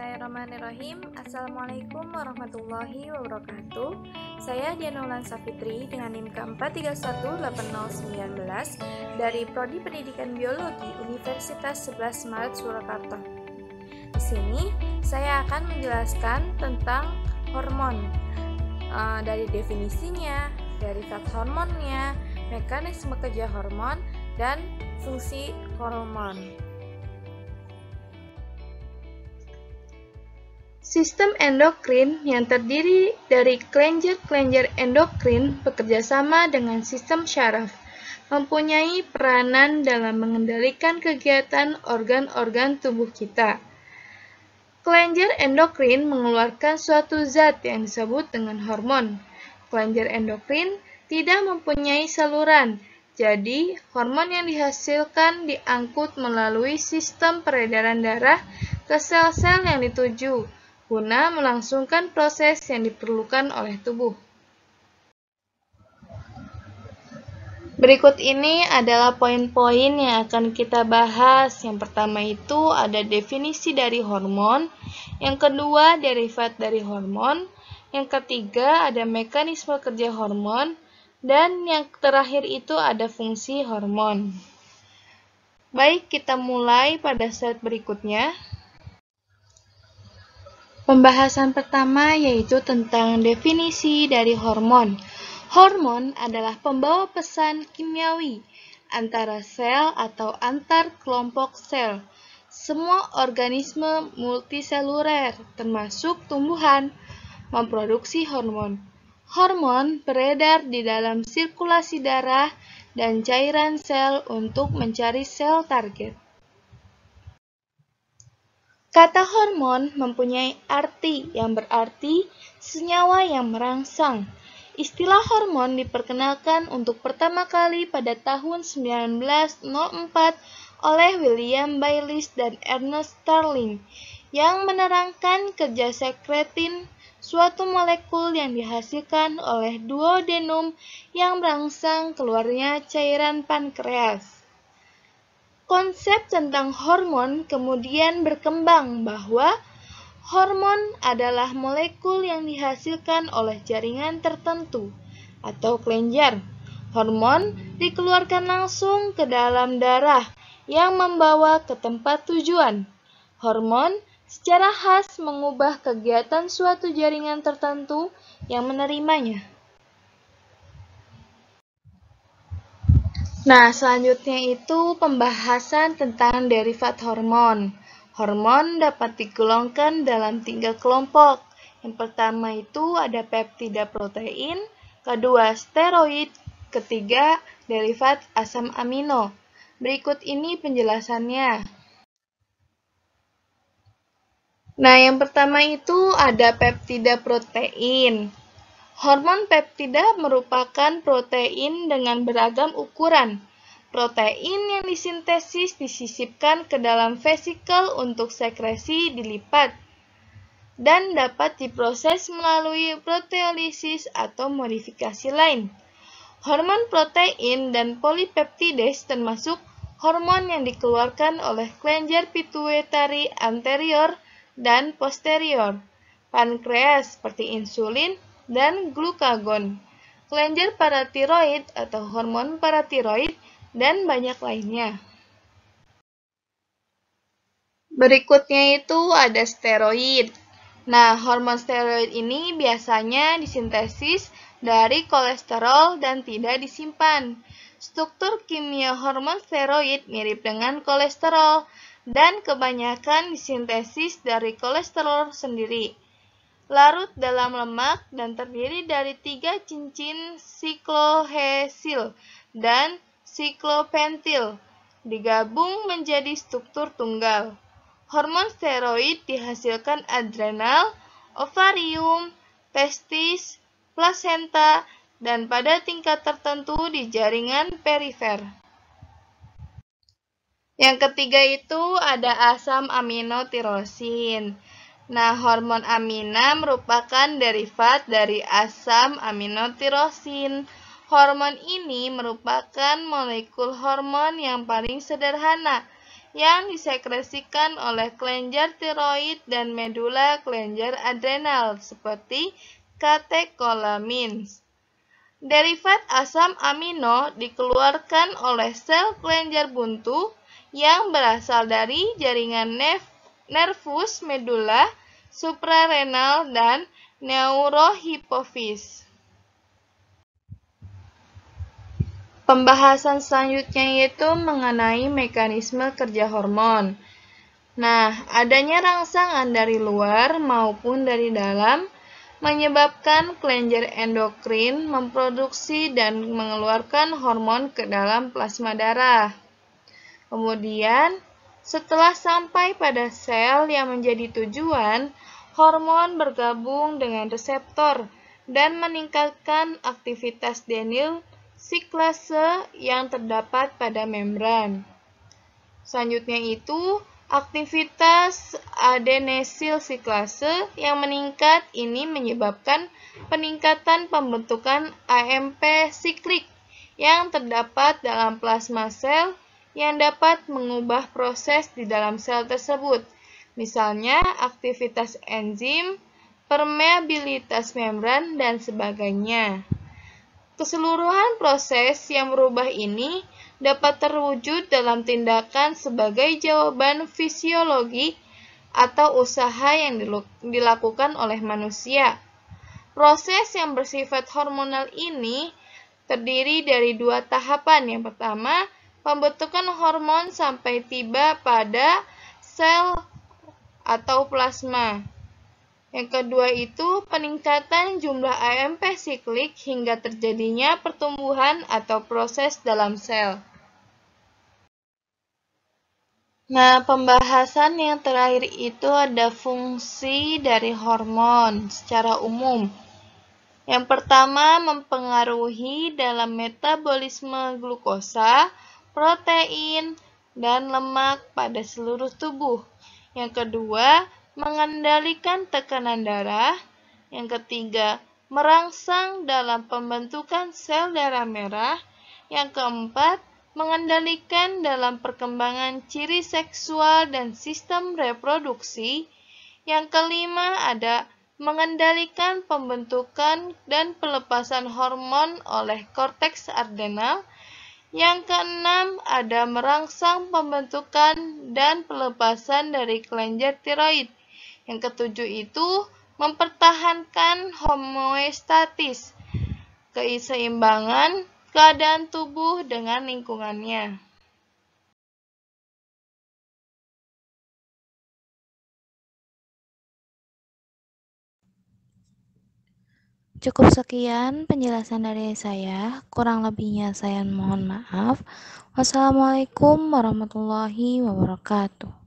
Bismillahirrahmanirrahim. Assalamualaikum warahmatullahi wabarakatuh. Saya Diana Ulansa Fitri dengan NIM K4318019 dari Prodi Pendidikan Biologi Universitas 11 Maret Surakarta. Di sini saya akan menjelaskan tentang hormon, dari definisinya, derivat hormonnya, mekanisme kerja hormon, dan fungsi hormon. Sistem endokrin yang terdiri dari kelenjar-kelenjar endokrin bekerja sama dengan sistem syaraf, mempunyai peranan dalam mengendalikan kegiatan organ-organ tubuh kita. Kelenjar endokrin mengeluarkan suatu zat yang disebut dengan hormon. Kelenjar endokrin tidak mempunyai saluran, jadi hormon yang dihasilkan diangkut melalui sistem peredaran darah ke sel-sel yang dituju, guna melangsungkan proses yang diperlukan oleh tubuh. Berikut ini adalah poin-poin yang akan kita bahas. Yang pertama itu ada definisi dari hormon, yang kedua derivat dari hormon, yang ketiga ada mekanisme kerja hormon, dan yang terakhir itu ada fungsi hormon. Baik, kita mulai pada slide berikutnya. Pembahasan pertama yaitu tentang definisi dari hormon. Hormon adalah pembawa pesan kimiawi antara sel atau antar kelompok sel. Semua organisme multiseluler, termasuk tumbuhan, memproduksi hormon. Hormon beredar di dalam sirkulasi darah dan cairan sel untuk mencari sel target. Kata hormon mempunyai arti yang berarti senyawa yang merangsang. Istilah hormon diperkenalkan untuk pertama kali pada tahun 1904 oleh William Bayliss dan Ernest Starling, yang menerangkan kerja sekretin suatu molekul yang dihasilkan oleh duodenum yang merangsang keluarnya cairan pankreas. Konsep tentang hormon kemudian berkembang bahwa hormon adalah molekul yang dihasilkan oleh jaringan tertentu atau kelenjar. Hormon dikeluarkan langsung ke dalam darah yang membawa ke tempat tujuan. Hormon secara khas mengubah kegiatan suatu jaringan tertentu yang menerimanya. Nah, selanjutnya itu pembahasan tentang derivat hormon. Hormon dapat digolongkan dalam 3 kelompok. Yang pertama itu ada peptida protein, kedua steroid, ketiga derivat asam amino. Berikut ini penjelasannya. Nah, yang pertama itu ada peptida protein. Hormon peptida merupakan protein dengan beragam ukuran. Protein yang disintesis disisipkan ke dalam vesikel untuk sekresi dilipat dan dapat diproses melalui proteolisis atau modifikasi lain. Hormon protein dan polipeptides termasuk hormon yang dikeluarkan oleh kelenjar pituitari anterior dan posterior, pankreas seperti insulin dan glukagon, kelenjar paratiroid atau hormon paratiroid, dan banyak lainnya. Berikutnya itu ada steroid. Nah, hormon steroid ini biasanya disintesis dari kolesterol dan tidak disimpan. Struktur kimia hormon steroid mirip dengan kolesterol dan kebanyakan disintesis dari kolesterol sendiri. Larut dalam lemak dan terdiri dari 3 cincin siklohesil dan siklopentil digabung menjadi struktur tunggal. Hormon steroid dihasilkan adrenal, ovarium, testis, plasenta, dan pada tingkat tertentu di jaringan perifer. Yang ketiga itu ada asam aminotirosin. Nah, hormon amina merupakan derivat dari asam aminotirosin. Hormon ini merupakan molekul hormon yang paling sederhana, yang disekresikan oleh kelenjar tiroid dan medula kelenjar adrenal seperti katekolamins. Derivat asam amino dikeluarkan oleh sel kelenjar buntu yang berasal dari jaringan nervus medula, suprarenal, dan neurohipofis. Pembahasan selanjutnya yaitu mengenai mekanisme kerja hormon. Nah, adanya rangsangan dari luar maupun dari dalam menyebabkan kelenjar endokrin memproduksi dan mengeluarkan hormon ke dalam plasma darah. Kemudian, setelah sampai pada sel yang menjadi tujuan, hormon bergabung dengan reseptor dan meningkatkan aktivitas adenyl siklase yang terdapat pada membran. Selanjutnya itu, aktivitas adenesil siklase yang meningkat ini menyebabkan peningkatan pembentukan AMP siklik yang terdapat dalam plasma sel yang dapat mengubah proses di dalam sel tersebut. Misalnya, aktivitas enzim, permeabilitas membran, dan sebagainya. Keseluruhan proses yang berubah ini dapat terwujud dalam tindakan sebagai jawaban fisiologi atau usaha yang dilakukan oleh manusia. Proses yang bersifat hormonal ini terdiri dari dua tahapan. Yang pertama, pembentukan hormon sampai tiba pada sel atau plasma. Yang kedua itu peningkatan jumlah AMP siklik hingga terjadinya pertumbuhan atau proses dalam sel. Nah, pembahasan yang terakhir itu ada fungsi dari hormon secara umum. Yang pertama, mempengaruhi dalam metabolisme glukosa, protein, dan lemak pada seluruh tubuh. Yang kedua, mengendalikan tekanan darah. Yang ketiga, merangsang dalam pembentukan sel darah merah. Yang keempat, mengendalikan dalam perkembangan ciri seksual dan sistem reproduksi. Yang kelima, ada mengendalikan pembentukan dan pelepasan hormon oleh korteks adrenal. Yang keenam, ada merangsang pembentukan dan pelepasan dari kelenjar tiroid. Yang ketujuh itu mempertahankan homeostatis, keseimbangan keadaan tubuh dengan lingkungannya. Cukup sekian penjelasan dari saya, kurang lebihnya saya mohon maaf. Wassalamualaikum warahmatullahi wabarakatuh.